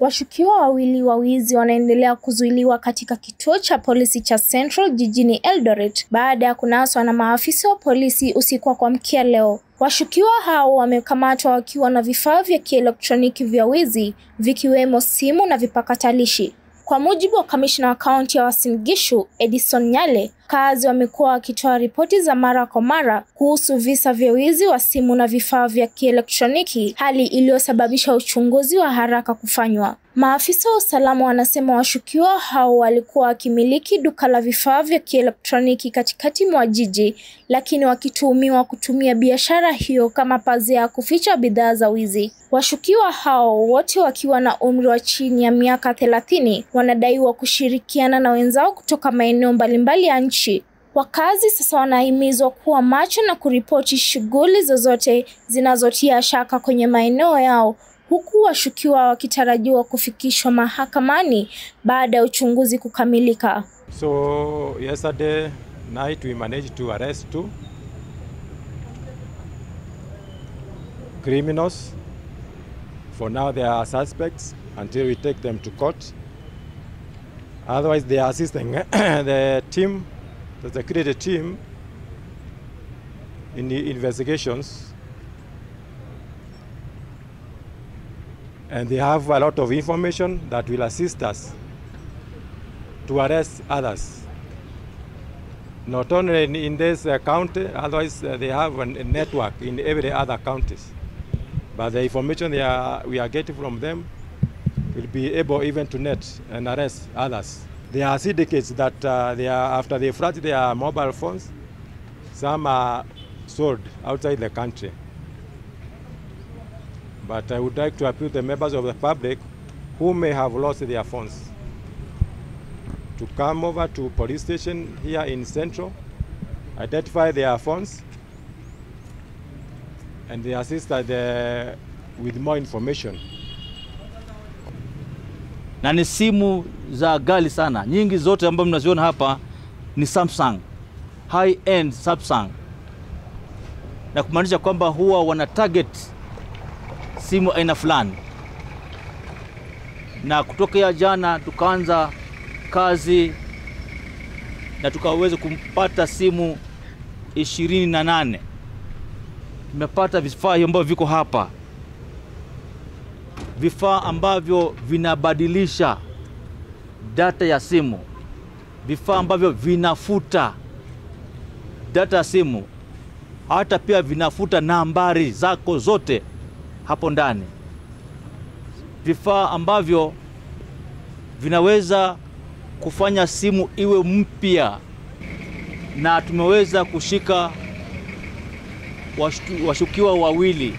Washukiwa wawili wa wizi wanaendelea kuzuiliwa katika kituo cha polisi cha Central jijini Eldoret baada ya kunaswa na maafisa wa polisi usiku wa kuamkia leo. Washukiwa hao wamekamatwa wakiwa na vifaa vya kielektroniki vya wizi vikiwemo simu na vipakatalishi. Kwa mujibu wa kamishna wa kaunti ya Uasin Gishu, Edison Nyale, kazi wamekuwa wakitoa ripoti za mara kwa mara kuhusu visa vya wizi wa simu na vifaa vya kielektroniki, hali iliyosababisha uchunguzi wa haraka kufanywa. Maafisa wa usalama wanasema washukiwa hao walikuwa wakimiliki duka la vifaa vya kielektroniki katikati mwa jiji, lakini wakituhumiwa kutumia biashara hiyo kama pazia ya kuficha bidhaa za wizi. Washukiwa hao wote wakiwa na umri wa chini ya miaka 30 wanadaiwa kushirikiana na wenzao kutoka maeneo mbalimbali ya nchi. Wakazi sasa wanahimizwa kuwa macho na kuripoti shughuli zozote zinazotia shaka kwenye maeneo yao, huku washukiwa wakitarajiwa kufikishwa mahakamani baada ya uchunguzi kukamilika. So yesterday night we managed to arrest 2 criminals. For now they are suspects until we take them to court. Otherwise they are assisting the team, the security team, in the investigations. And they have a lot of information that will assist us to arrest others. Not only in this county, otherwise they have a network in every other counties. But the information we are getting from them will be able even to net and arrest others. There are syndicates that after they flash their mobile phones, some are sold outside the country. But I would like to appeal to the members of the public who may have lost their phones to come over to police station here in Central, identify their phones, and they assist with more information. Na ni simu za ghali sana. Nyingi zote ambazo mnaziona hapa ni Samsung, high end Samsung. Na kumaanisha kwamba huwa wana target simu aina fulani. Na kutokea jana tukaanza kazi na tukaweza kumpata simu 28. Tumepata vifaa ambavyo viko hapa. Vifaa ambavyo vinabadilisha data ya simu. Vifaa ambavyo vinafuta data ya simu. Hata pia vinafuta nambari zako zote hapo ndani. Vifaa ambavyo vinaweza kufanya simu iwe mpya, na tumeweza kushika washukiwa wawili.